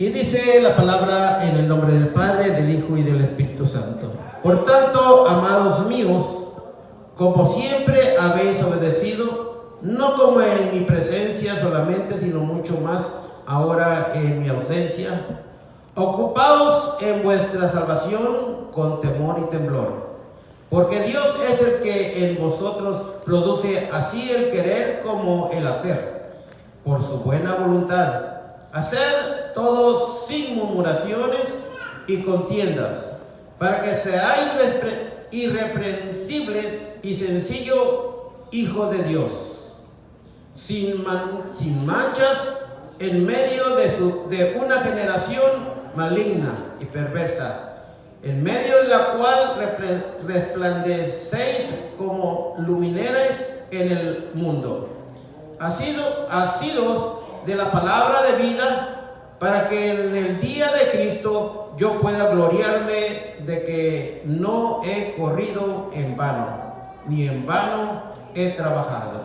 Y dice la palabra en el nombre del Padre, del Hijo y del Espíritu Santo. Por tanto, amados míos, como siempre habéis obedecido, no como en mi presencia solamente, sino mucho más ahora en mi ausencia, ocupaos en vuestra salvación con temor y temblor. Porque Dios es el que en vosotros produce así el querer como el hacer, por su buena voluntad. Haced todos sin murmuraciones y contiendas, para que seáis irreprensibles y sencillo hijo de Dios, sin manchas en medio de una generación maligna y perversa, en medio de la cual resplandecéis como luminares en el mundo. Asidos de la palabra de vida, para que en el día de Cristo yo pueda gloriarme de que no he corrido en vano, ni en vano he trabajado.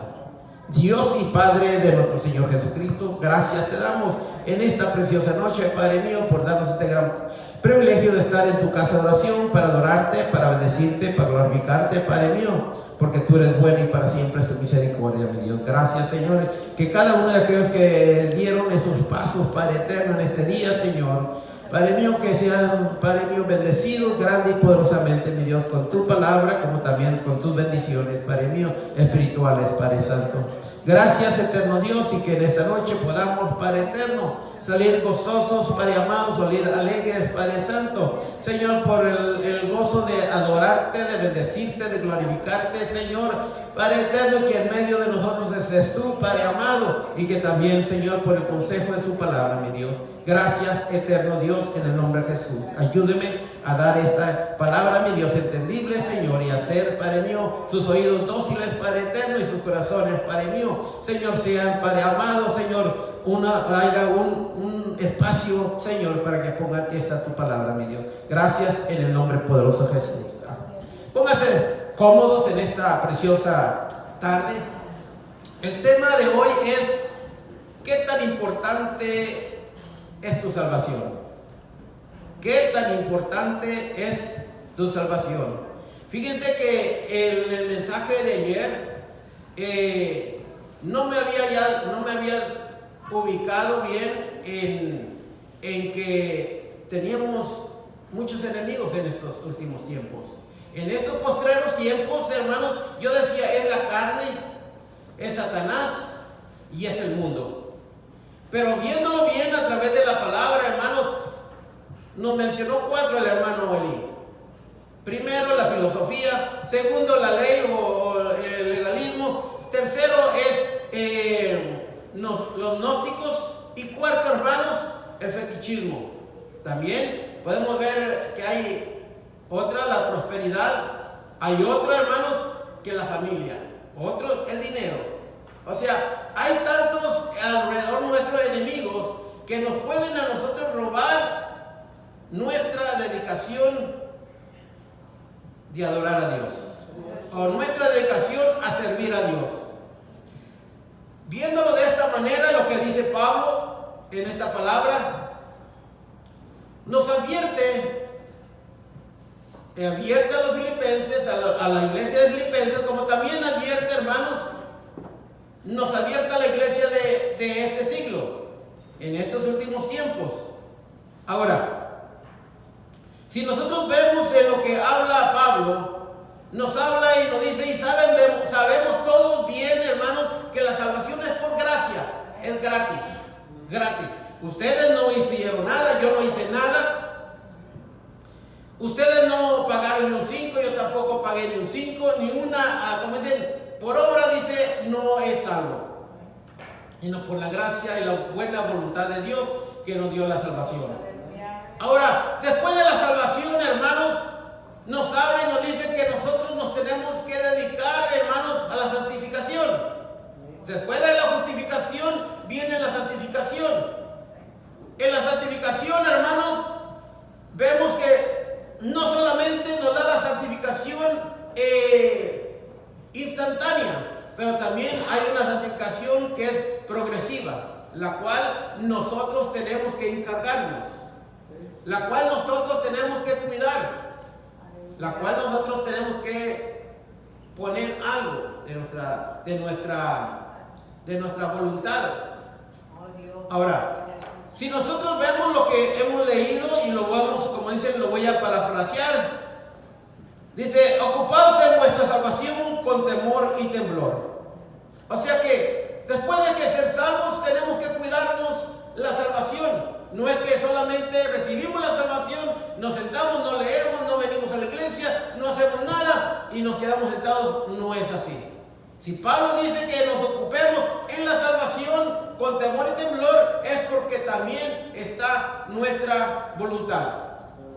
Dios y Padre de nuestro Señor Jesucristo, gracias te damos en esta preciosa noche, Padre mío, por darnos este gran privilegio de estar en tu casa de oración para adorarte, para bendecirte, para glorificarte, Padre mío, porque tú eres bueno y para siempre es tu misericordia, mi Dios. Gracias, Señor, que cada uno de aquellos que dieron esos pasos, Padre eterno, en este día, Señor, Padre mío, que sean, Padre mío, bendecidos grande y poderosamente, mi Dios, con tu palabra, como también con tus bendiciones, Padre mío, espirituales, Padre Santo. Gracias, eterno Dios, y que en esta noche podamos, Padre eterno, salir gozosos, Padre amado, salir alegres, Padre Santo, Señor, por el gozo de adorarte, de bendecirte, de glorificarte, Señor, Padre eterno, que en medio de nosotros estés tú, Padre amado, y que también, Señor, por el consejo de su palabra, mi Dios. Gracias, eterno Dios, en el nombre de Jesús. Ayúdeme a dar esta palabra, mi Dios, entendible, Señor, y hacer, Padre mío, sus oídos dóciles, Padre eterno, y sus corazones, Padre mío, Señor, sean, Padre amado, Señor, haya un espacio, Señor, para que ponga esta tu palabra, mi Dios. Gracias en el nombre poderoso de Jesús. Pónganse cómodos en esta preciosa tarde. El tema de hoy es: ¿qué tan importante es tu salvación? ¿Qué tan importante es tu salvación? Fíjense que en el mensaje de ayer no me había ubicado bien en que teníamos muchos enemigos en estos últimos tiempos. En estos postreros tiempos, hermanos, yo decía, es la carne, es Satanás y es el mundo. Pero viéndolo bien a través de la palabra, hermanos, nos mencionó 4 el hermano Eli. Primero, la filosofía. Segundo, la ley o el legalismo. Tercero es los gnósticos. Y cuarto, hermanos, el fetichismo. También podemos ver que hay otra, la prosperidad. Hay otra, hermanos, que la familia. Otro, el dinero. O sea, hay tantos alrededor nuestros enemigos que nos pueden a nosotros robar nuestra dedicación de adorar a Dios, o nuestra dedicación a servir a Dios. Viéndolo de esta manera, lo que dice Pablo en esta palabra, nos advierte a los filipenses, a la iglesia de Filipenses, como también advierte, hermanos, nos advierte a la iglesia de este siglo, en estos últimos tiempos. Ahora, si nosotros vemos en lo que habla Pablo, nos habla y nos dice, y sabemos todos bien, hermanos, que la salvación es por gracia, es gratis, gratis. Ustedes no hicieron nada, yo no hice nada. Ustedes no pagaron ni un 5, yo tampoco pagué ni un 5, ni una, como dicen, por obra dice, no es salvo, sino por la gracia y la buena voluntad de Dios que nos dio la salvación. Ahora, después de la salvación, hermanos, nos habla y nos dice que nosotros nos tenemos que dedicar, hermanos, a la santificación. Después de la justificación viene la santificación. En la santificación, hermanos, vemos que no solamente nos da la santificación instantánea, pero también hay una santificación que es progresiva. la cual nosotros tenemos que encargarnos, la cual nosotros tenemos que cuidar, la cual nosotros tenemos que poner algo de nuestra voluntad. Ahora, si nosotros vemos lo que hemos leído y lo vamos, como dicen, lo voy a parafrasear, dice: ocupaos en vuestra salvación con temor y temblor. O sea que después de que ser salvos tenemos que cuidarnos la salvación. No es que solamente recibimos la salvación, nos sentamos, no leemos, no venimos a la iglesia, no hacemos nada y nos quedamos sentados. No es así. Si Pablo dice que nos ocupemos en la salvación con temor y temblor, es porque también está nuestra voluntad,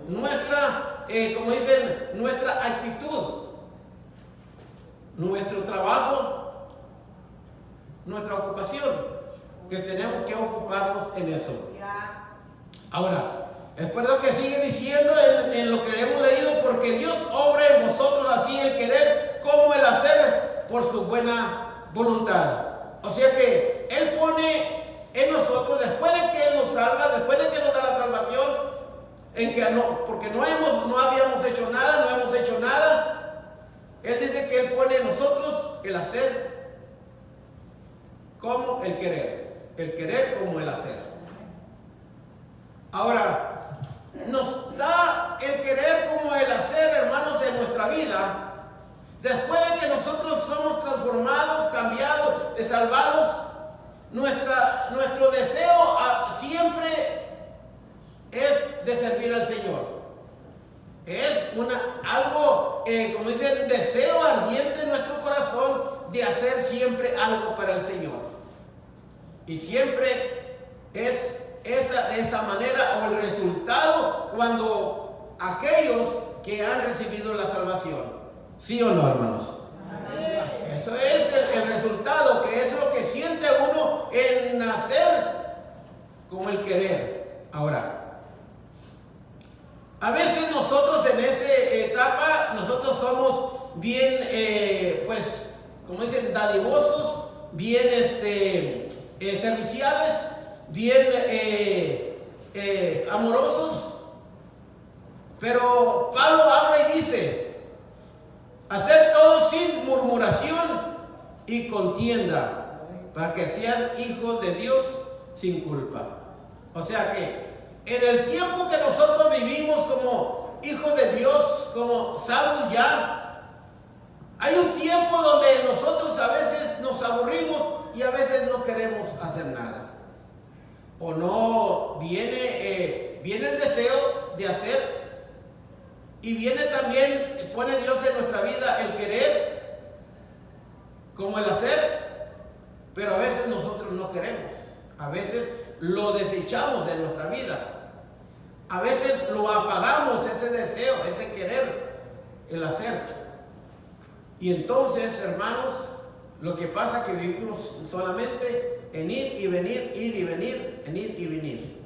nuestra, como dicen, nuestra actitud, nuestro trabajo, nuestra ocupación, que tenemos que ocuparnos en eso. Ahora, espero que sigue diciendo en lo que hemos leído: porque Dios obra en vosotros así el querer como el hacer por su buena voluntad. O sea que Él pone en nosotros, después de que Él nos salva, después de que nos da la salvación, en que no, porque no habíamos hecho nada, no hemos hecho nada, Él dice que Él pone en nosotros el hacer como el querer como el hacer. Ahora, nos da el querer como el hacer, hermanos, en nuestra vida. Después de que nosotros somos transformados, cambiados, salvados, nuestro deseo siempre es de servir al Señor. Es algo, como dicen, deseo ardiente en nuestro corazón de hacer siempre algo para el Señor. Y siempre es de esa manera, o el resultado, cuando aquellos que han recibido la salvación. ¿Sí o no, hermanos? Eso es el resultado, que es lo que siente uno en nacer como el querer. Ahora, a veces nosotros en esa etapa, nosotros somos bien, pues, como dicen, dadivosos, bien serviciales, bien amorosos. Pero Pablo habla y dice: hacer todo sin murmuración y contienda, para que sean hijos de Dios sin culpa. O sea que en el tiempo que nosotros vivimos como hijos de Dios, como salvos ya, hay un tiempo donde nosotros a veces nos aburrimos y a veces no queremos hacer nada. O no viene el deseo de hacer, y viene también, pone Dios en nuestra vida el querer como el hacer, pero a veces nosotros no queremos, a veces lo desechamos de nuestra vida, a veces lo apagamos, ese deseo, ese querer, el hacer. Y entonces, hermanos, lo que pasa es que vivimos solamente en ir y venir, ir y venir, en ir y venir.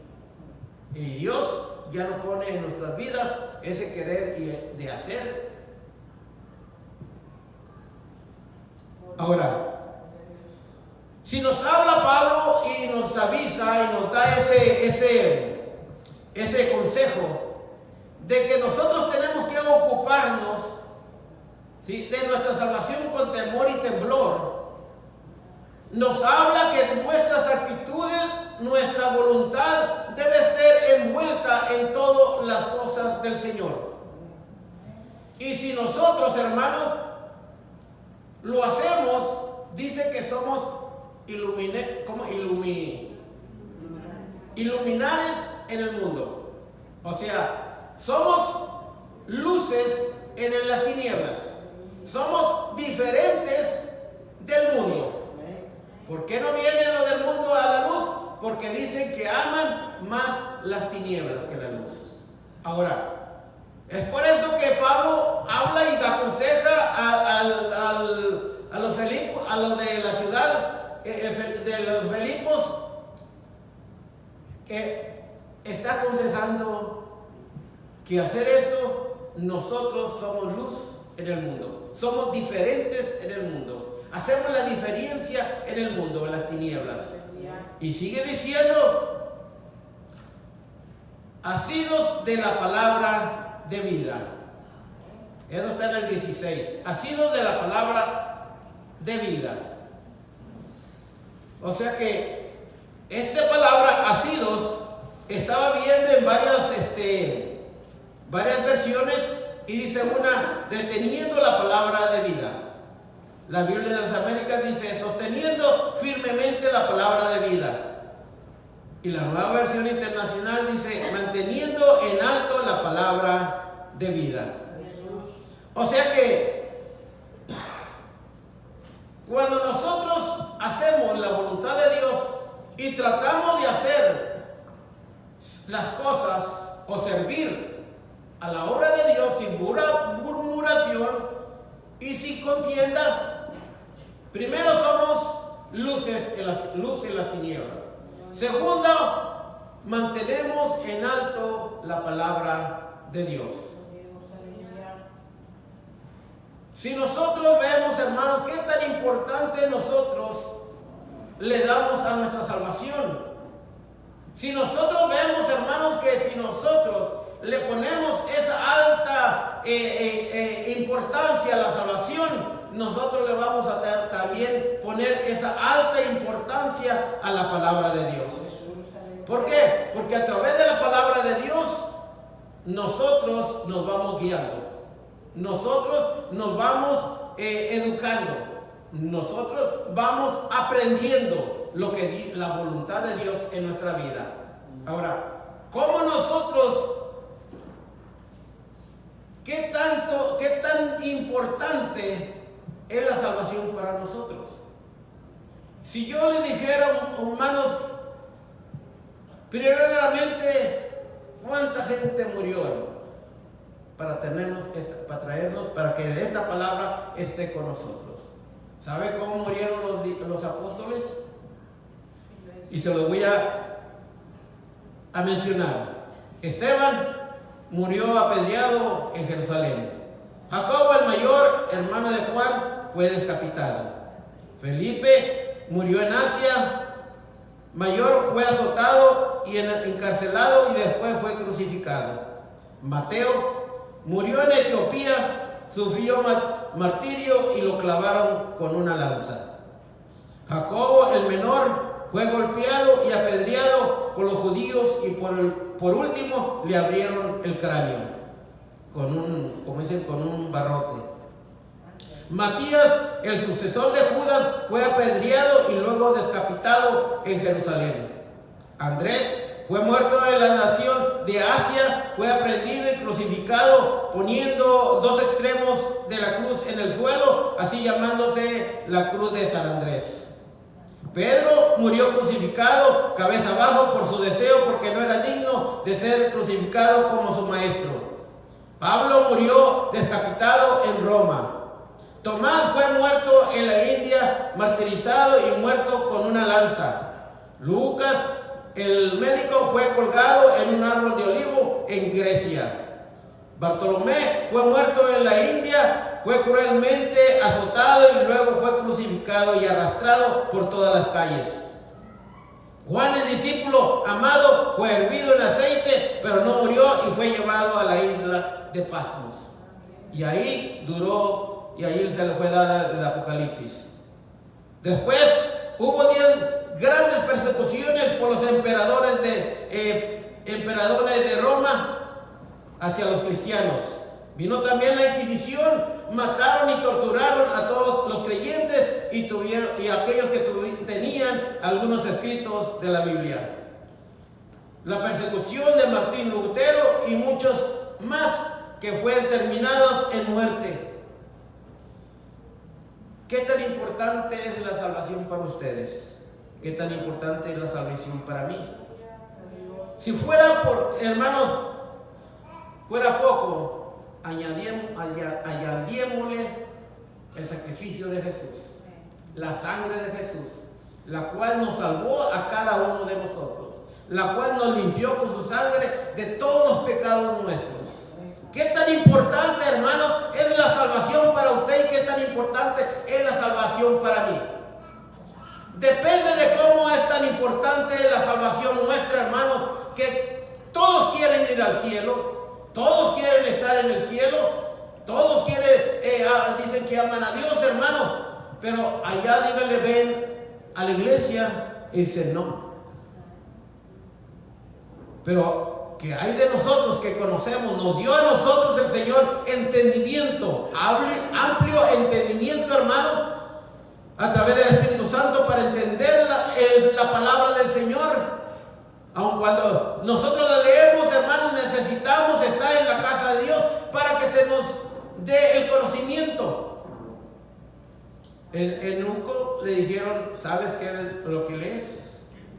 Y Dios ya no pone en nuestras vidas ese querer y de hacer. Ahora, si nos habla Pablo y nos avisa y nos da ese consejo de que nosotros tenemos que ocuparnos, ¿sí?, de nuestra salvación con temor y temblor, nos habla que nuestras actitudes, nuestra voluntad debe estar envuelta en todas las cosas del Señor. Y si nosotros, hermanos, lo hacemos, dice que somos iluminares en el mundo. O sea, somos luces en las tinieblas. Somos diferentes del mundo. ¿Por qué no viene lo del mundo a la luz? Porque dicen que aman más las tinieblas que la luz. Ahora, es por eso que Pablo habla y aconseja a los Filipos, a los de la ciudad de los Filipos, que está aconsejando que hacer eso, nosotros somos luz en el mundo, somos diferentes en el mundo, hacemos la diferencia en el mundo, en las tinieblas. Y sigue diciendo, asidos de la palabra de vida. Eso está en el 16. Asidos de la palabra de vida. O sea que esta palabra asidos estaba viendo en varias versiones y dice una, reteniendo la palabra de vida. La Biblia de las Américas dice, sosteniendo firmemente la palabra de vida. Y la Nueva Versión Internacional dice, manteniendo en alto la palabra de vida. O sea que, cuando nosotros hacemos la voluntad de Dios y tratamos de hacer las cosas o servir a la obra de Dios sin murmuración y sin contienda, primero somos luces en las tinieblas. Segundo, mantenemos en alto la palabra de Dios. Si nosotros vemos, hermanos, qué tan importante nosotros le damos a nuestra salvación. Si nosotros vemos, hermanos, que si nosotros le ponemos esa alta importancia a la salvación, nosotros le vamos a también poner esa alta importancia a la palabra de Dios. ¿Por qué? Porque a través de la palabra de Dios nosotros nos vamos guiando. Nosotros nos vamos educando, nosotros vamos aprendiendo lo que la voluntad de Dios en nuestra vida. Ahora, ¿cómo nosotros, qué tan importante es la salvación para nosotros? Si yo le dijera, hermanos, primeramente, ¿cuánta gente murió, hermanos? Para traernos, para que esta palabra esté con nosotros. ¿Sabe cómo murieron los apóstoles? Y se los voy a mencionar. Esteban murió apedreado en Jerusalén. Jacobo el mayor, hermano de Juan, fue decapitado. Felipe murió en Asia Mayor, fue azotado y encarcelado y después fue crucificado. Mateo murió en Etiopía, sufrió martirio y lo clavaron con una lanza. Jacobo el menor fue golpeado y apedreado por los judíos y por último le abrieron el cráneo con un barrote. Matías, el sucesor de Judas, fue apedreado y luego decapitado en Jerusalén. Andrés fue muerto en la nación de Asia, fue aprehendido y crucificado, poniendo dos extremos de la cruz en el suelo, así llamándose la cruz de San Andrés. Pedro murió crucificado, cabeza abajo, por su deseo, porque no era digno de ser crucificado como su maestro. Pablo murió decapitado en Roma. Tomás fue muerto en la India, martirizado y muerto con una lanza. Lucas, el médico, fue colgado en un árbol de olivo en Grecia. Bartolomé fue muerto en la India, fue cruelmente azotado y luego fue crucificado y arrastrado por todas las calles. Juan, el discípulo amado, fue hervido en aceite, pero no murió y fue llevado a la isla de Patmos. Y ahí duró, y ahí se le fue dado el Apocalipsis. Después hubo 10 grandes persecuciones por los emperadores de Roma hacia los cristianos. Vino también la Inquisición, mataron y torturaron a todos los creyentes y aquellos que tenían algunos escritos de la Biblia. La persecución de Martín Lutero y muchos más que fueron terminados en muerte. ¿Qué tan importante es la salvación para ustedes? ¿Qué tan importante es la salvación para mí? Si fuera fuera poco, añadímosle el sacrificio de Jesús, la sangre de Jesús, la cual nos salvó a cada uno de nosotros, la cual nos limpió con su sangre de todos los pecados nuestros. ¿Qué tan importante, hermanos, es la salvación para usted y qué tan importante es la salvación para mí? Depende de cómo es tan importante la salvación nuestra, hermanos, que todos quieren ir al cielo, todos quieren estar en el cielo, todos quieren, dicen que aman a Dios, hermanos, pero allá díganle, ven a la iglesia y dicen no. Pero que hay de nosotros que conocemos, nos dio a nosotros el Señor entendimiento, amplio entendimiento, hermanos, a través del Espíritu Santo para entender la palabra del Señor. Aun cuando nosotros la leemos, hermanos, necesitamos estar en la casa de Dios para que se nos dé el conocimiento. En Eunuco le dijeron, ¿sabes qué es lo que lees?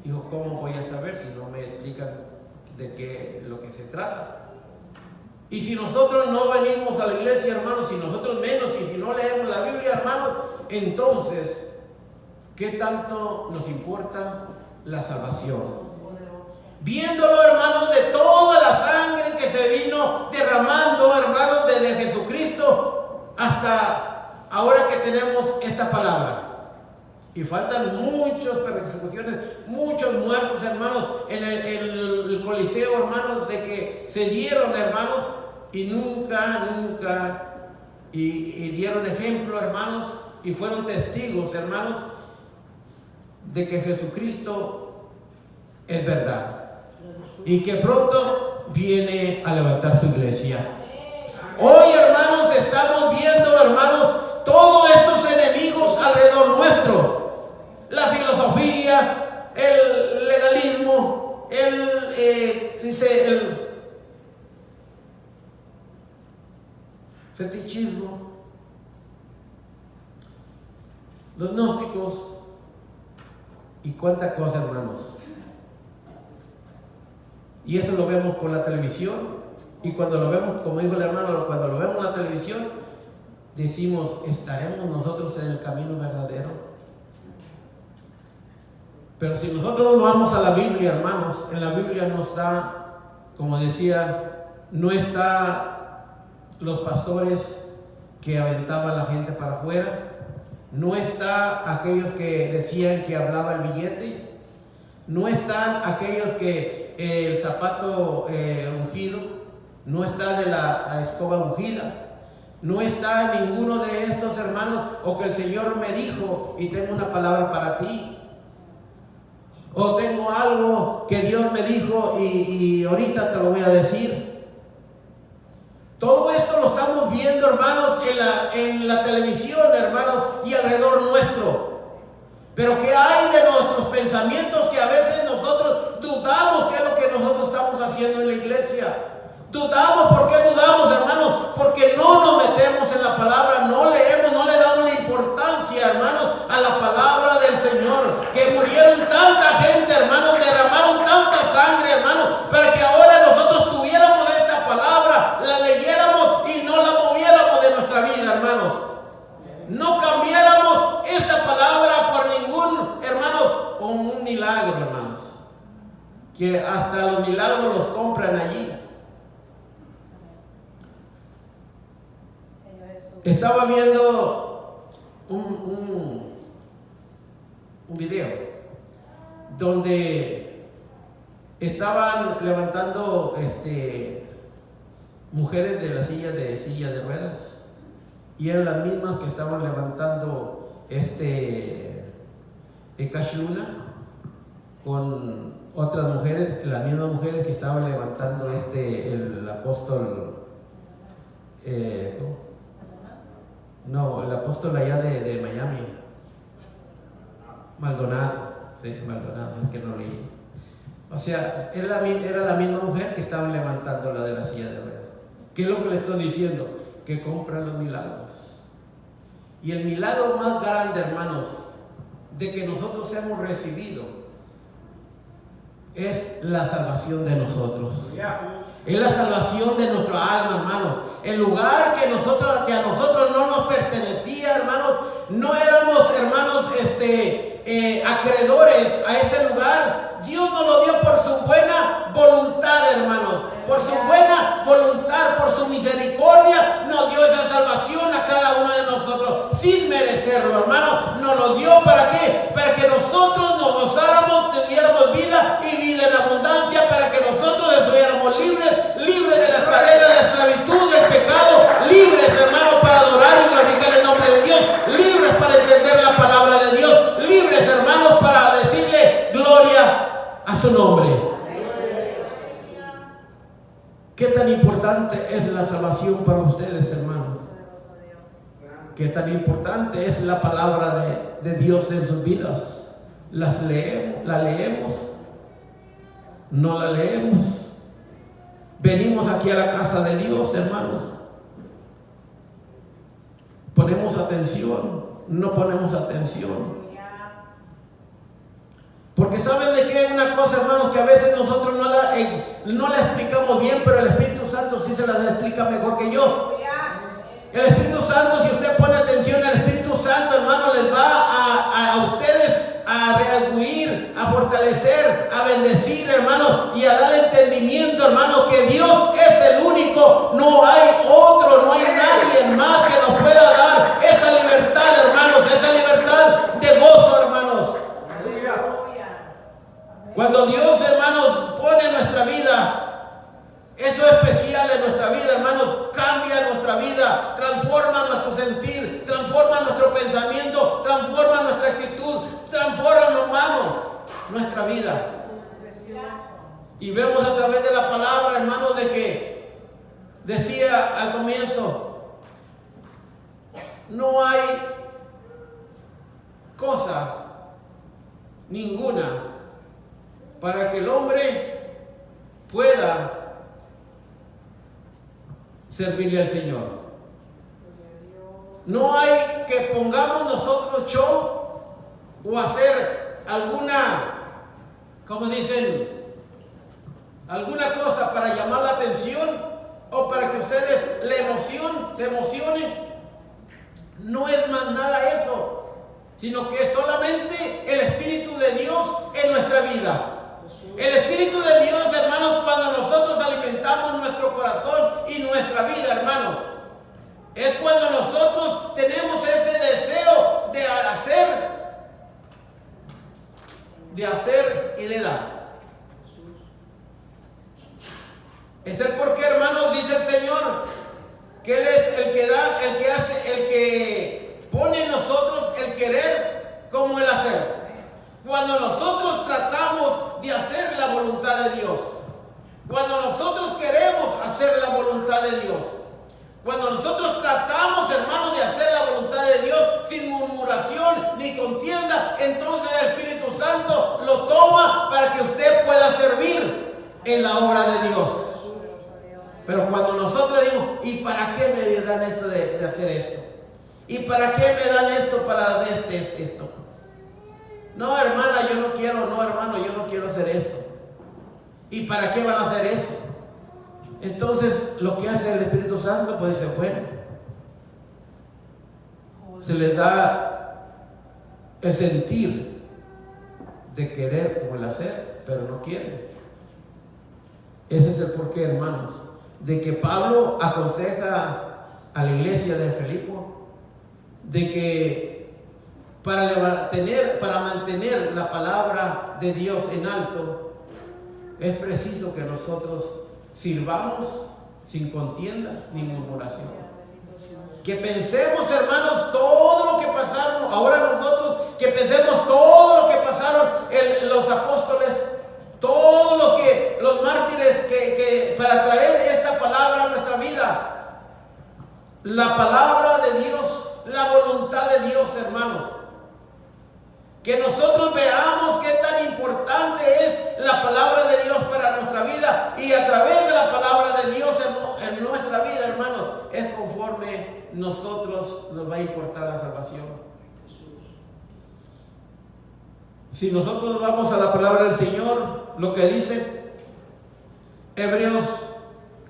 Dijo, ¿cómo voy a saber si no me explican de qué lo que se trata? Y si nosotros no venimos a la iglesia, hermanos, si nosotros menos, y si no leemos la Biblia, hermanos, entonces, ¿qué tanto nos importa la salvación? Viéndolo, hermanos, de toda la sangre que se vino derramando, hermanos, desde Jesucristo hasta ahora que tenemos esta palabra. Y faltan muchas persecuciones, muchos muertos, hermanos, en el Coliseo, hermanos, de que se dieron, hermanos, y nunca, y dieron ejemplo, hermanos, y fueron testigos, hermanos, de que Jesucristo es verdad. Y que pronto viene a levantar su iglesia. Hoy, hermanos, estamos viendo, hermanos, todos estos enemigos alrededor nuestro. La filosofía, el legalismo, el fetichismo, los gnósticos y cuánta cosa, hermanos. Y eso lo vemos por la televisión. Y cuando lo vemos, como dijo el hermano, cuando lo vemos en la televisión, decimos, ¿estaremos nosotros en el camino verdadero? Pero si nosotros vamos a la Biblia, hermanos, en la Biblia no está, como decía, no está los pastores que aventaban a la gente para afuera, no está aquellos que decían que hablaba el billete, no están aquellos que el zapato ungido, no está de la escoba ungida, no está ninguno de estos, hermanos, o que el Señor me dijo y tengo una palabra para ti, o tengo algo que Dios me dijo y ahorita te lo voy a decir. Todo esto lo estamos viendo, hermanos, en la televisión, hermanos, y alrededor nuestro. Pero ¿qué hay de nuestros pensamientos que a veces nosotros dudamos qué es lo que nosotros estamos haciendo en la iglesia? Dudamos. ¿Por qué dudamos, hermanos? Porque no nos metemos en la palabra, no leemos, no le damos la importancia, hermanos, a la palabra del Señor. Que murieron tanta gente, hermanos, derramaron tanta sangre, hermanos, para que ahora nosotros tuviéramos esta palabra, la leyéramos y no la moviéramos de nuestra vida, hermanos. No cambiáramos esta palabra por ningún, hermanos, o un milagro, hermanos. Que hasta los milagros los compran allí. Estaba viendo un video donde estaban levantando mujeres de la silla de ruedas, y eran las mismas que estaban levantando Kashruna con otras mujeres, las mismas mujeres que estaban levantando el apóstol no, el apóstol allá de Miami, Maldonado, sí, Maldonado, es que no leí. O sea, era la misma mujer que estaban levantando la de la silla de ruedas. ¿Qué es lo que le estoy diciendo? Que compran los milagros. Y el milagro más grande, hermanos, de que nosotros hemos recibido es la salvación de nosotros. Es la salvación de nuestra alma, hermanos. El lugar que a nosotros no nos pertenecía, hermanos, no éramos, hermanos, acreedores a ese lugar. Dios nos lo dio por su buena voluntad, hermanos. Por su buena voluntad, por su misericordia, nos dio esa salvación a cada uno de nosotros, sin merecerlo, hermanos. Nos lo dio, ¿para qué? Para que nosotros ¿Qué tan importante es la salvación para ustedes, hermanos? ¿Qué tan importante es la palabra de Dios en sus vidas? ¿La leemos? ¿No la leemos? Venimos aquí a la casa de Dios, hermanos. ¿Ponemos atención? No ponemos atención. Porque ¿saben de qué? Una cosa, hermanos, que a veces nosotros no la explicamos bien, pero el Espíritu Santo sí se la explica mejor que yo. El Espíritu Santo, si usted pone atención, el Espíritu Santo, hermano, les va a ustedes a redarguir, a fortalecer, a bendecir, hermano, y a dar entendimiento, hermano, que Dios es el único, no hay otro, no hay nadie más que nos pueda dar esa libertad, hermanos, esa libertad de gozo, hermanos. Cuando Dios, hermanos, pone en nuestra vida eso especial en nuestra vida, hermanos, cambia nuestra vida, transforma nuestro sentir, transforma nuestro pensamiento, transforma nuestra actitud, transforma, hermanos, nuestra vida. Y vemos a través de la palabra, hermanos, de que decía al comienzo, no hay cosa ninguna para que el hombre pueda servirle al Señor. No hay que pongamos nosotros show o hacer alguna, como dicen, alguna cosa para llamar la atención o para que ustedes se emocionen. No es más nada eso, sino que es solamente el Espíritu de Dios en nuestra vida. El Espíritu de Dios, hermanos, cuando nosotros alimentamos nuestro corazón y nuestra vida, hermanos, es cuando nosotros tenemos ese deseo de hacer y de dar. Es el porqué, hermanos, dice el Señor, que Él es el que da, el que hace, el que pone en nosotros el querer como el hacer. Cuando nosotros tratamos de hacer la voluntad de Dios, cuando nosotros queremos hacer la voluntad de Dios, cuando nosotros tratamos, hermanos, de hacer la voluntad de Dios sin murmuración ni contienda, entonces el Espíritu Santo lo toma para que usted pueda servir en la obra de Dios. Pero cuando nosotros decimos, ¿y para qué me dan esto de hacer esto? ¿Y para qué me dan esto para esto? No, hermana, yo no quiero, no, hermano, yo no quiero hacer esto. ¿Y para qué van a hacer eso? Entonces, lo que hace el Espíritu Santo, pues dice, bueno, se les da el sentir de querer como el hacer, pero no quieren. Ese es el porqué, hermanos, de que Pablo aconseja a la iglesia de Filipo de que para mantener la palabra de Dios en alto, es preciso que nosotros sirvamos sin contienda ni murmuración. Que pensemos, hermanos, todo lo que pasaron, ahora nosotros, que pensemos todo lo que pasaron los apóstoles, todos los mártires que para traer esta palabra a nuestra vida. La palabra de Dios, la voluntad de Dios, hermanos. Que nosotros veamos qué tan importante es la palabra de Dios para nuestra vida, y a través de la palabra de Dios en nuestra vida, hermanos, es conforme nosotros nos va a importar la salvación. Si nosotros vamos a la palabra del Señor, lo que dice Hebreos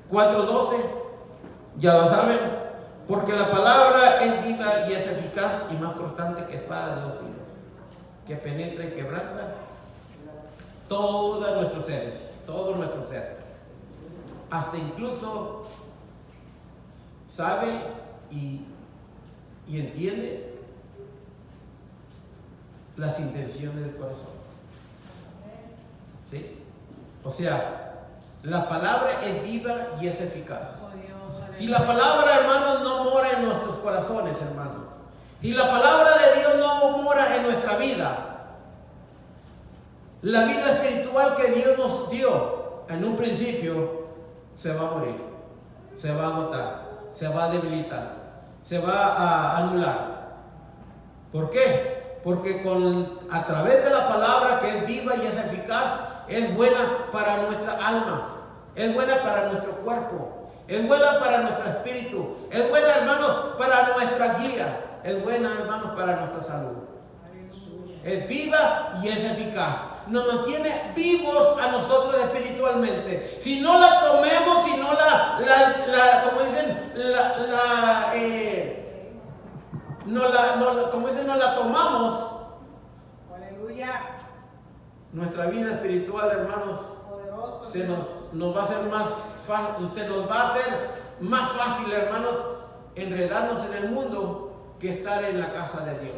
4:12, ya lo saben, porque la palabra es viva y es eficaz y más cortante que espada de dos filos, que penetra y quebranta todos nuestros seres, todo nuestro ser, hasta incluso sabe y entiende las intenciones del corazón. ¿Sí? O sea, la palabra es viva y es eficaz. Si la palabra, hermanos, no mora en nuestros corazones, hermanos, y la palabra de Dios no mora en nuestra vida, la vida espiritual que Dios nos dio en un principio, se va a morir, se va a agotar, se va a debilitar, se va a anular. ¿Por qué? Porque a través de la palabra, que es viva y es eficaz, es buena para nuestra alma, es buena para nuestro cuerpo, es buena para nuestro espíritu, es buena, hermanos, para nuestra guía, es buena, hermanos, para nuestra salud. Es viva y es eficaz. Nos mantiene vivos a nosotros espiritualmente. Si no la tomemos, si no como dicen, no la tomamos, aleluya, nuestra vida espiritual, hermanos, nos va a ser más fácil, se nos va a hacer más fácil, hermanos, enredarnos en el mundo que estar en la casa de Dios.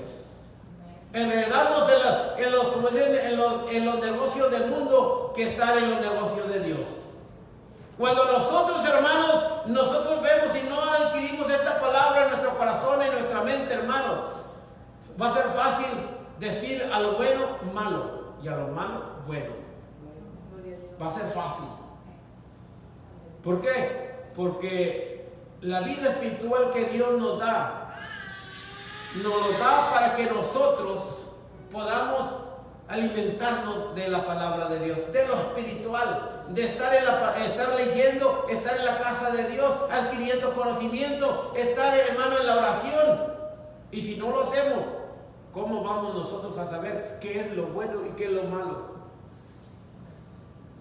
Enredarnos en los negocios del mundo que estar en los negocios de Dios. Cuando nosotros, hermanos, nosotros vemos y no adquirimos esta palabra en nuestro corazón, en nuestra mente, hermanos, va a ser fácil decir a lo bueno malo y a lo malo bueno. Va a ser fácil. ¿Por qué? Porque la vida espiritual que Dios nos da para que nosotros podamos alimentarnos de la palabra de Dios, de lo espiritual, de estar leyendo, estar en la casa de Dios, adquiriendo conocimiento, estar, hermano, en la oración. Y si no lo hacemos, ¿cómo vamos nosotros a saber qué es lo bueno y qué es lo malo?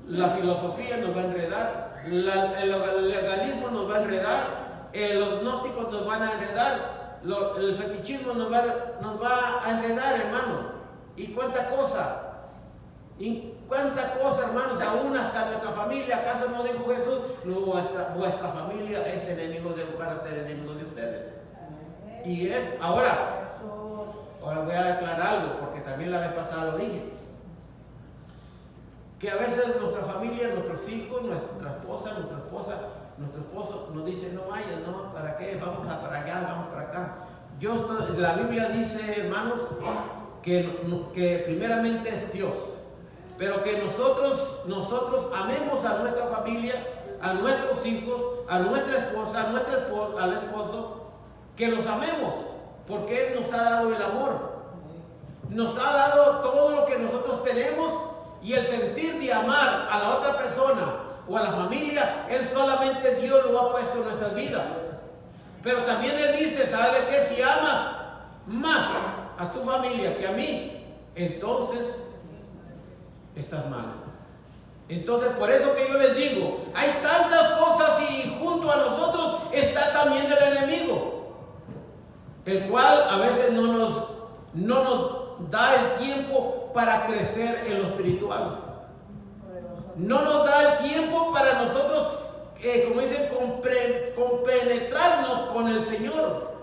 La filosofía nos va a enredar, el legalismo nos va a enredar, los gnósticos nos van a enredar, el fetichismo nos va a enredar, hermano. ¿Y cuánta cosa? Hermanos? Aún hasta nuestra familia. ¿Acaso no dijo Jesús? No, vuestra familia es enemigo para ser enemigo de ustedes. Y ahora voy a declarar algo, porque también la vez pasada lo dije. Que a veces nuestra familia, nuestros hijos, nuestra esposa, nuestro esposo nos dice: no vayas, no, ¿para qué? Vamos para allá, vamos para acá. La Biblia dice, hermanos, que primeramente es Dios, pero que nosotros amemos a nuestra familia, a nuestros hijos, a nuestra esposa, al esposo, que los amemos, porque Él nos ha dado el amor, nos ha dado todo lo que nosotros tenemos, y el sentir de amar a la otra persona o a la familia, Él solamente Dios lo ha puesto en nuestras vidas. Pero también Él dice, ¿sabe qué? Si amas más a tu familia que a mí, entonces estás mal. Entonces, por eso que yo les digo, hay tantas cosas y junto a nosotros está también el enemigo, el cual a veces no nos da el tiempo para crecer en lo espiritual. No nos da el tiempo para nosotros, como dicen, compenetrarnos con el Señor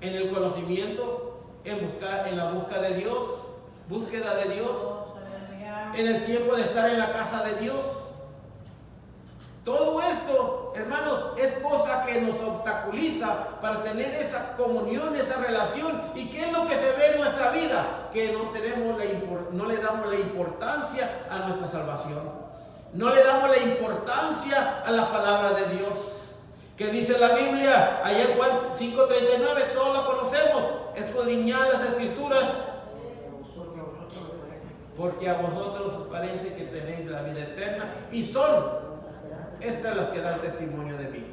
en el conocimiento, en la búsqueda de Dios, en el tiempo de estar en la casa de Dios. Todo esto, hermanos, es cosa que nos obstaculiza para tener esa comunión, esa relación. ¿Y qué es lo que se ve en nuestra vida? Que no le damos la importancia a nuestra salvación. No le damos la importancia a la palabra de Dios. Que dice la Biblia, allá en Juan 5:39, todos lo conocemos: escudriñad las Escrituras, porque a vosotros os parece que tenéis la vida eterna, y son estas las que dan testimonio de mí.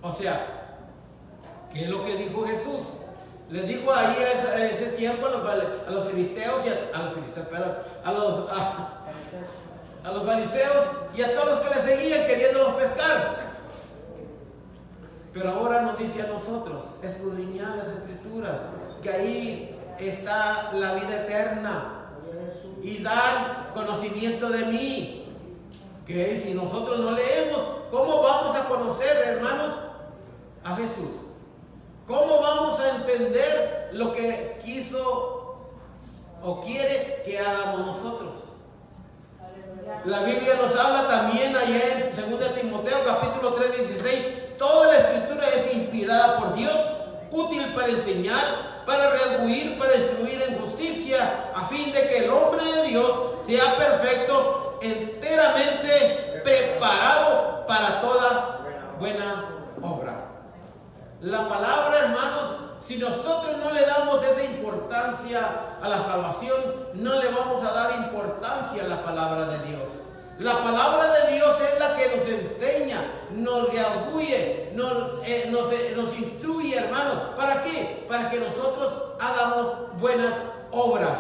O sea, ¿qué es lo que dijo Jesús? Les dijo ahí a ese tiempo a los filisteos y a los fariseos y a todos los que le seguían queriéndolos pescar. Pero ahora nos dice a nosotros: escudriñad las Escrituras, que ahí está la vida eterna, y dan conocimiento de mí. Que si nosotros no leemos, ¿cómo vamos a conocer, hermanos, a Jesús? ¿Cómo vamos a entender lo que quiso o quiere que hagamos nosotros? La Biblia nos habla también allá en 2 Timoteo capítulo 3:16: toda la Escritura es inspirada por Dios, útil para enseñar, para redarguir, para instruir en justicia, a fin de que el hombre de Dios sea perfecto, enteramente preparado para toda buena obra. La palabra, hermanos, si nosotros no le damos esa importancia a la salvación, no le vamos a dar importancia a la palabra de Dios. La palabra de Dios es la que nos enseña, nos redarguye, nos instruye, hermanos. ¿Para qué? Para que nosotros hagamos buenas obras.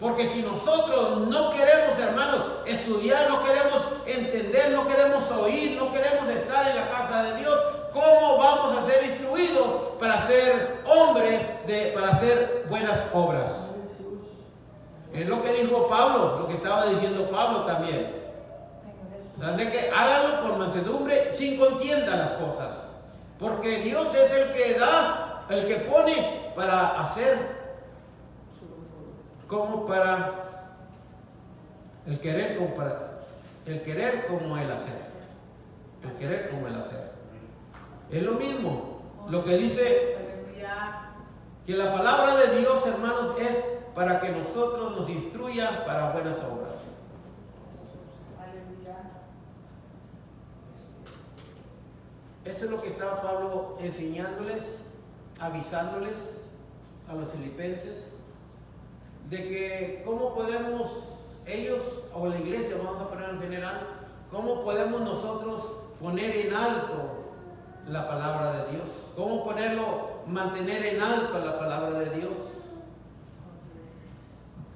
Porque si nosotros no queremos, hermanos, estudiar, no queremos entender, no queremos oír, no queremos estar en la casa de Dios, ¿cómo vamos a ser instruidos para ser hombres, para hacer buenas obras? Es lo que dijo Pablo, lo que estaba diciendo Pablo también. De que háganlo con mansedumbre, sin contienda las cosas. Porque Dios es el que da, el que pone para hacer, como para el querer, como el hacer. El querer como el hacer. Es lo mismo. Lo que dice que la palabra de Dios, hermanos, es para que nosotros nos instruya para buenas obras. Eso es lo que estaba Pablo enseñándoles, avisándoles a los filipenses, de que cómo podemos ellos, o la iglesia, vamos a poner en general, cómo podemos nosotros poner en alto la palabra de Dios, cómo mantener en alto la palabra de Dios.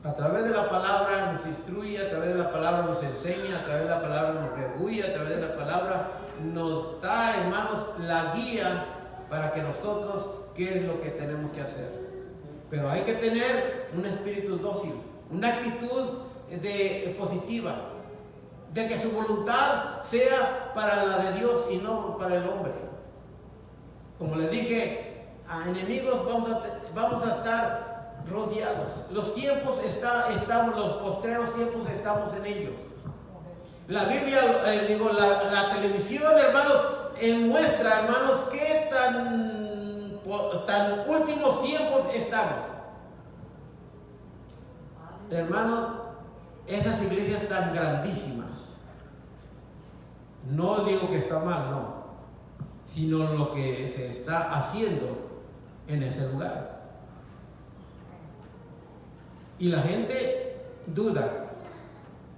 A través de la palabra nos instruye, a través de la palabra nos enseña, a través de la palabra nos redarguye, a través de la palabra nos da, hermanos, la guía para que nosotros, qué es lo que tenemos que hacer. Pero hay que tener un espíritu dócil, una actitud positiva, de que su voluntad sea para la de Dios y no para el hombre. Como les dije, a enemigos vamos a estar rodeados. Los tiempos los postreros tiempos estamos en ellos. La Biblia, la televisión, hermanos, muestra, hermanos, qué tan últimos tiempos estamos. Hermanos, esas iglesias tan grandísimas, no digo que está mal, no, sino lo que se está haciendo en ese lugar. Y la gente duda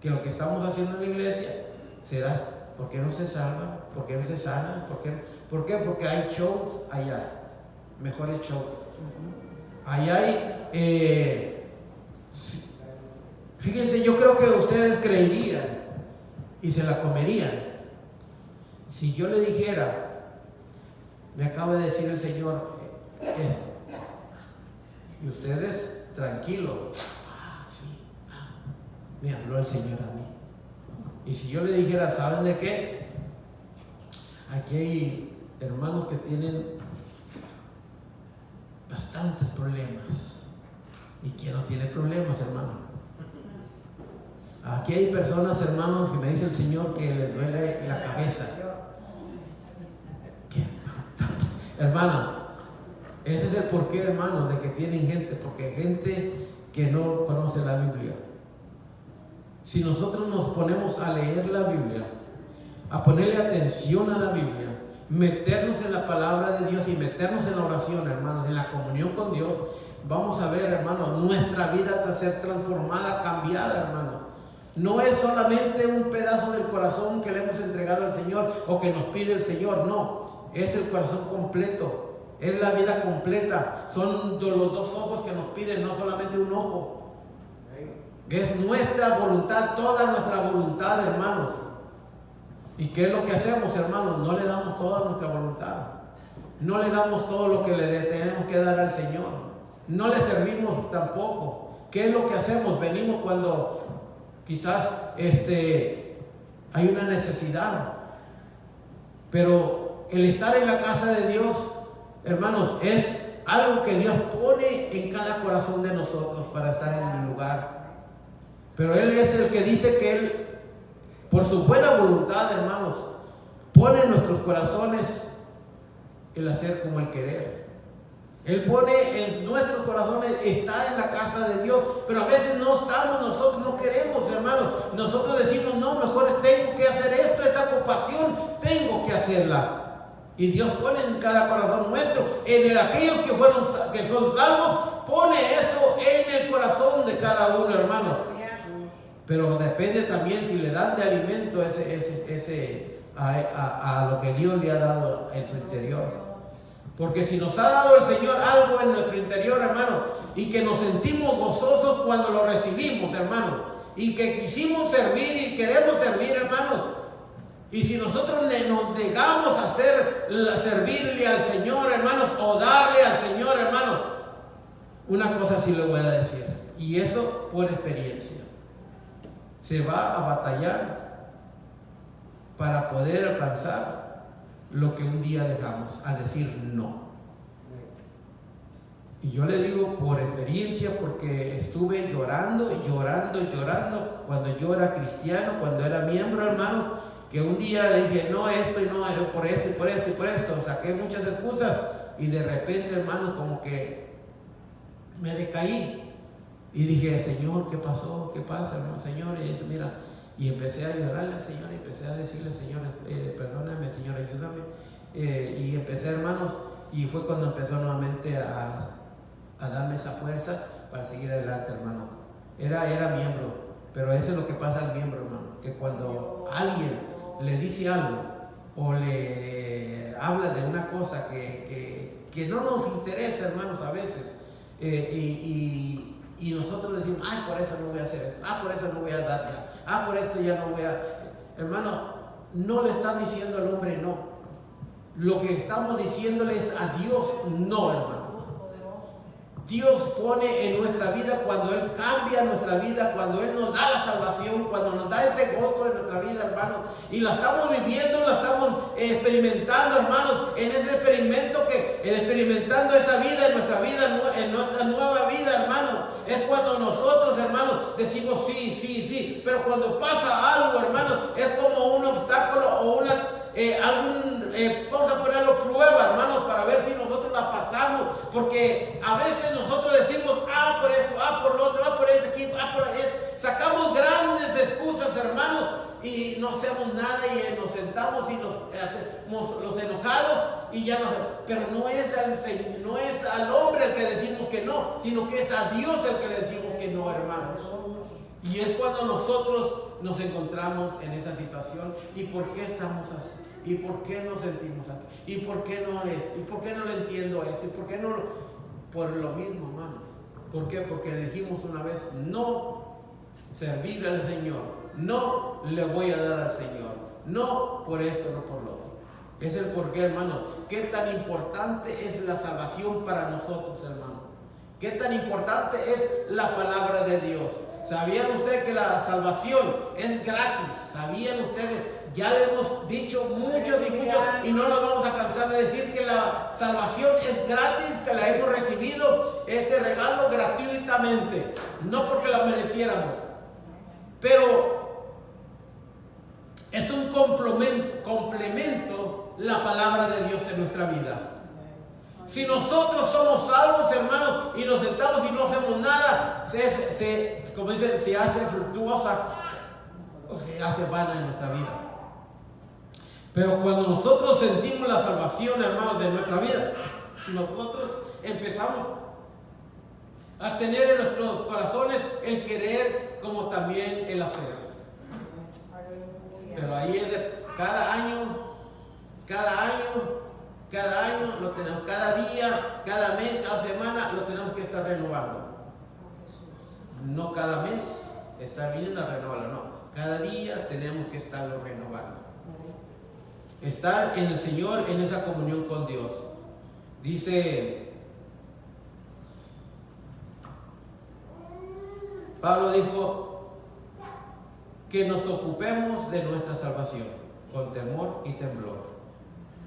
que lo que estamos haciendo en la iglesia será, ¿por qué no se salva? ¿Por qué no se sana? ¿Por qué? Porque hay shows allá, mejores shows. Allá hay, fíjense, yo creo que ustedes creerían y se la comerían si yo le dijera, me acaba de decir el Señor esto, y ustedes tranquilos. Me habló el Señor a mí. Y si yo le dijera, ¿saben de qué? Aquí hay hermanos que tienen bastantes problemas. ¿Y quién no tiene problemas, hermano? Aquí hay personas, hermanos, y me dice el Señor que les duele la cabeza. Hermano, ese es el porqué, hermano, de que tienen gente, porque hay gente que no conoce la Biblia. Si nosotros nos ponemos a leer la Biblia, a ponerle atención a la Biblia, meternos en la palabra de Dios y meternos en la oración, hermanos, en la comunión con Dios, vamos a ver, hermanos, nuestra vida va a ser transformada, cambiada, hermanos. No es solamente un pedazo del corazón que le hemos entregado al Señor o que nos pide el Señor, no, es el corazón completo, es la vida completa, son los dos ojos que nos piden, no solamente un ojo. Es nuestra voluntad, toda nuestra voluntad, hermanos. ¿Y qué es lo que hacemos, hermanos? No le damos toda nuestra voluntad. No le damos todo lo que le tenemos que dar al Señor. No le servimos tampoco. ¿Qué es lo que hacemos? Venimos cuando quizás hay una necesidad. Pero el estar en la casa de Dios, hermanos, es algo que Dios pone en cada corazón de nosotros para estar en el lugar. Pero Él es el que dice que Él, por su buena voluntad, hermanos, pone en nuestros corazones el hacer como el querer. Él pone en nuestros corazones estar en la casa de Dios, pero a veces no estamos, nosotros no queremos, hermanos. Nosotros decimos, no, mejor tengo que hacer esto, esta ocupación, tengo que hacer hacerla. Y Dios pone en cada corazón nuestro, en aquellos que son salvos, pone eso en el corazón de cada uno, hermanos. Pero depende también si le dan de alimento a lo que Dios le ha dado en su interior. Porque si nos ha dado el Señor algo en nuestro interior, hermano, y que nos sentimos gozosos cuando lo recibimos, hermano, y que quisimos servir y queremos servir, hermano, y si nosotros nos negamos a servirle al Señor, hermanos, o darle al Señor, hermano, una cosa sí le voy a decir, y eso por experiencia. Se va a batallar para poder alcanzar lo que un día dejamos, al decir no. Y yo le digo por experiencia, porque estuve llorando cuando yo era cristiano, cuando era miembro, hermanos, que un día le dije no, esto y no, por esto y por esto y por esto, saqué muchas excusas y de repente, hermanos, como que me decaí. Y dije, Señor, ¿qué pasó? ¿Qué pasa, hermano? Señor, y dice, mira, y empecé a llorarle al Señor, y empecé a decirle, Señor, perdóname, Señor, ayúdame. Y empecé, hermanos, y fue cuando empezó nuevamente a darme esa fuerza para seguir adelante, hermano. Era miembro, pero eso es lo que pasa al miembro, hermano, que cuando alguien le dice algo o le habla de una cosa que no nos interesa, hermanos, a veces, y nosotros decimos, ay, por eso no voy a hacer esto, por eso no voy a dar ya, por esto ya no voy a... Hermano, no le están diciendo al hombre no. Lo que estamos diciéndole es a Dios no, hermano. Dios pone en nuestra vida cuando Él cambia nuestra vida, cuando Él nos da la salvación, cuando nos da ese gozo en nuestra vida, hermanos, y la estamos viviendo, la estamos experimentando, hermanos, en ese experimento experimentando esa vida en nuestra vida, en nuestra nueva vida, hermanos, es cuando nosotros, hermanos, decimos sí, pero cuando pasa algo, hermanos, es como un obstáculo o vamos a ponerlo prueba, hermanos, para ver si nosotros la pasamos, porque a veces nosotros decimos, por esto, por lo otro, por este equipo, por esto, sacamos grandes excusas, hermanos, y no hacemos nada y nos sentamos y nos hacemos los enojados y ya no hacemos. Pero no es al hombre el que decimos que no, sino que es a Dios el que le decimos que no, hermanos. Y es cuando nosotros nos encontramos en esa situación. ¿Y por qué estamos así? ¿Y por qué nos sentimos aquí? ¿Y por qué no esto? ¿Y por qué no le entiendo esto? ¿Y por qué no lo...? Por lo mismo, hermanos. ¿Por qué? Porque dijimos una vez, no servir al Señor, no le voy a dar al Señor, no por esto, no por lo otro. Es el porqué, hermano. ¿Qué tan importante es la salvación para nosotros, hermano? ¿Qué tan importante es la palabra de Dios? ¿Sabían ustedes que la salvación es gratis? ¿Sabían ustedes? Ya le hemos dicho muchos y no nos vamos a cansar de decir que la salvación es gratis, que la hemos recibido, este regalo gratuitamente, no porque la mereciéramos, pero es un complemento la palabra de Dios en nuestra vida. Si nosotros somos salvos, hermanos, y nos sentamos y no hacemos nada, como dicen, se hace fructuosa o se hace vana en nuestra vida. Pero cuando nosotros sentimos la salvación, hermanos, de nuestra vida, nosotros empezamos a tener en nuestros corazones el querer como también el hacer. Pero ahí es de cada año lo tenemos, cada día, cada mes, cada semana lo tenemos que estar renovando. No cada mes estar viniendo a renovarlo, no. Cada día tenemos que estarlo renovando. Estar en el Señor, en esa comunión con Dios. Dice, Pablo dijo que nos ocupemos de nuestra salvación con temor y temblor.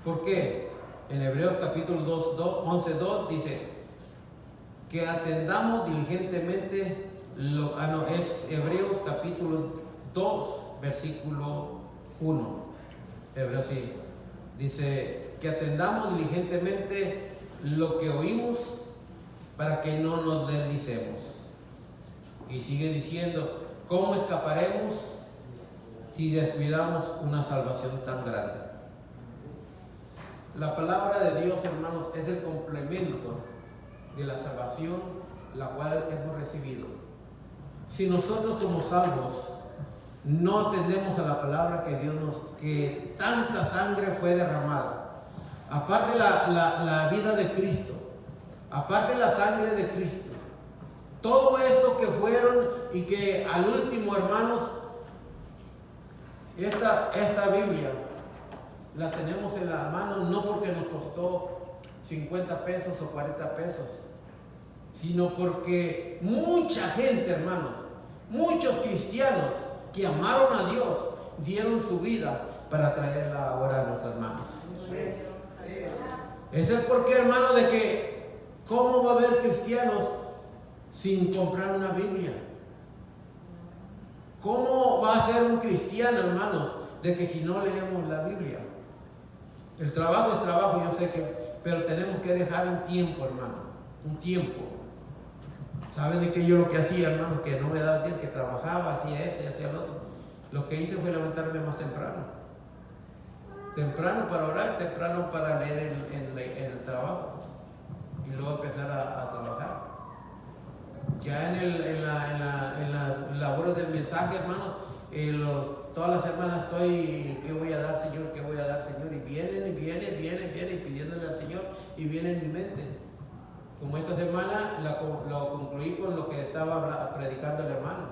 ¿Por qué? En Hebreos capítulo 11:2 dice que atendamos diligentemente es Hebreos capítulo 2 versículo 1. Hebreos sí, dice que atendamos diligentemente lo que oímos para que no nos deslicemos. Y sigue diciendo, ¿cómo escaparemos si descuidamos una salvación tan grande? La palabra de Dios, hermanos, es el complemento de la salvación la cual hemos recibido. Si nosotros como salvos no atendemos a la palabra que tanta sangre fue derramada, aparte la vida de Cristo, aparte la sangre de Cristo, todo eso que fueron y que al último, hermanos, esta Biblia la tenemos en la mano no porque nos costó 50 pesos o 40 pesos, sino porque mucha gente, hermanos, muchos cristianos que amaron a Dios, dieron su vida para traerla ahora a nuestras manos. Es el porqué, hermano, de que ¿cómo va a haber cristianos sin comprar una Biblia? ¿Cómo va a ser un cristiano, hermanos, de que si no leemos la Biblia? El trabajo es trabajo, yo sé pero tenemos que dejar un tiempo, hermano, un tiempo. ¿Saben de qué yo lo que hacía, hermanos? Que no me daba tiempo, que trabajaba, hacía esto y hacía lo otro. Lo que hice fue levantarme más temprano. Temprano para orar, temprano para leer en el trabajo. Y luego empezar a trabajar. Ya en las labores del mensaje, hermano, todas las semanas estoy, ¿qué voy a dar, Señor? ¿Qué voy a dar, Señor? Y vienen y pidiéndole al Señor, y viene en mi mente. Como esta semana lo concluí con lo que estaba predicando el hermano,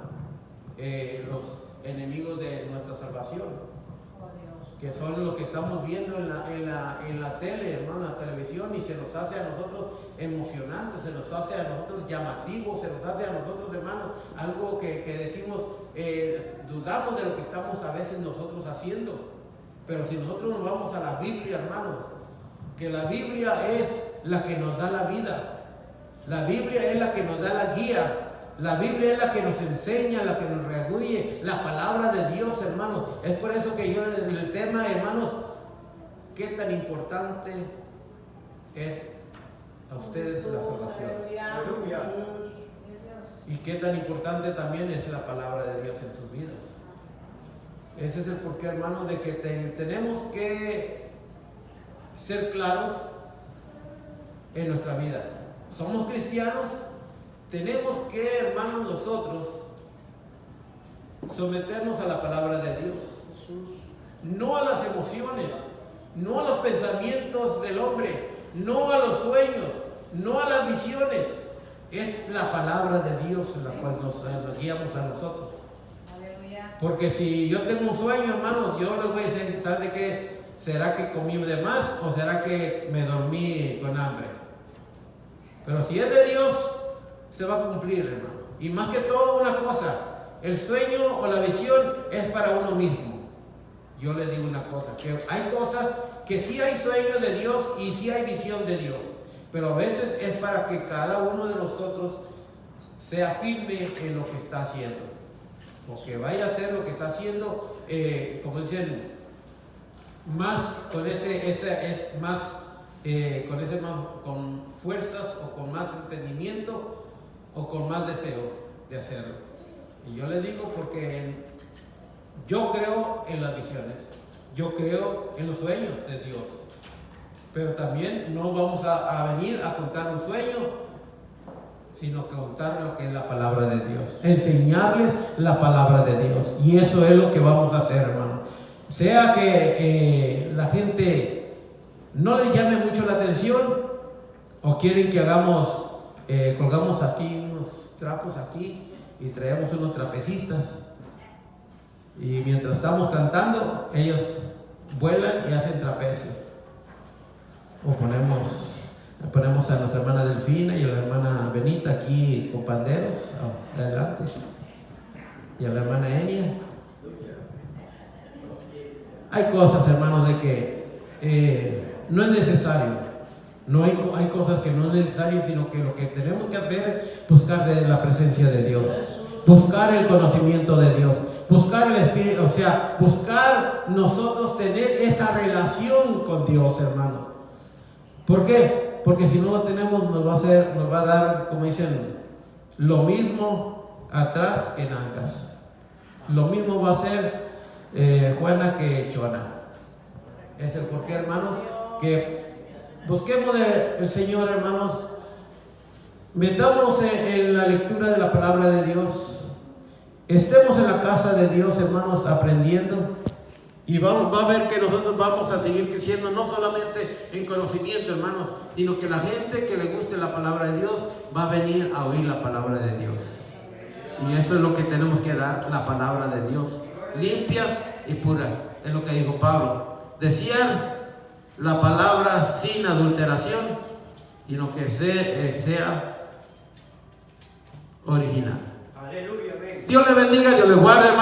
los enemigos de nuestra salvación, que son lo que estamos viendo en la tele, hermano, en la televisión, y se nos hace a nosotros emocionante, se nos hace a nosotros llamativo, se nos hace a nosotros, hermano, algo que decimos, dudamos de lo que estamos a veces nosotros haciendo. Pero si nosotros nos vamos a la Biblia, hermanos, que la Biblia es la que nos da la vida, la Biblia es la que nos da la guía, la Biblia es la que nos enseña, la que nos redarguye, la palabra de Dios, hermanos. Es por eso que yo en el tema, hermanos, qué tan importante es a ustedes la salvación. Aleluya. Y qué tan importante también es la palabra de Dios en sus vidas. Ese es el porqué, hermanos, de que tenemos que ser claros en nuestra vida. Somos cristianos, tenemos que, hermanos, nosotros someternos a la palabra de Dios, no a las emociones, no a los pensamientos del hombre, no a los sueños, no a las visiones. Es la palabra de Dios en la cual nos guiamos a nosotros. Aleluya. Porque si yo tengo un sueño, hermanos, yo les voy a decir, ¿sabe qué? ¿Será que comí de más o será que me dormí con hambre? Pero si es de Dios, se va a cumplir, hermano. Y más que todo, una cosa, el sueño o la visión es para uno mismo. Yo le digo una cosa, que hay cosas que sí hay sueños de Dios y sí hay visión de Dios, pero a veces es para que cada uno de nosotros sea firme en lo que está haciendo, o que vaya a hacer lo que está haciendo, como dicen, más con con fuerzas o con más entendimiento o con más deseo de hacerlo. Y yo le digo porque yo creo en las visiones, yo creo en los sueños de Dios, pero también no vamos a venir a contar un sueño, sino que contar lo que es la palabra de Dios, enseñarles la palabra de Dios, y eso es lo que vamos a hacer, hermano. Sea que la gente no le llame mucho la atención, o quieren que colgamos aquí unos trapos aquí y traemos unos trapecistas, y mientras estamos cantando ellos vuelan y hacen trapecio, o ponemos a nuestra hermana Delfina y a la hermana Benita aquí con panderos adelante, y a la hermana Enia. Hay cosas, hermanos, de que no es necesario. No hay cosas que no es necesario, sino que lo que tenemos que hacer es buscar de la presencia de Dios, buscar el conocimiento de Dios, buscar el Espíritu, o sea, buscar nosotros tener esa relación con Dios, hermanos. ¿Por qué? Porque si no lo tenemos, nos va a dar, como dicen, lo mismo atrás que en ancas. Lo mismo va a ser Juana que Chona. Es el porqué, hermanos, que busquemos el Señor, hermanos. Metámonos en la lectura de la palabra de Dios. Estemos en la casa de Dios, hermanos, aprendiendo. Y va a ver que nosotros vamos a seguir creciendo, no solamente en conocimiento, hermanos, sino que la gente que le guste la palabra de Dios va a venir a oír la palabra de Dios. Y eso es lo que tenemos que dar, la palabra de Dios, limpia y pura. Es lo que dijo Pablo. Decían la palabra sin adulteración, y lo que sea original. Aleluya. Dios le bendiga, Dios le guarde, hermano.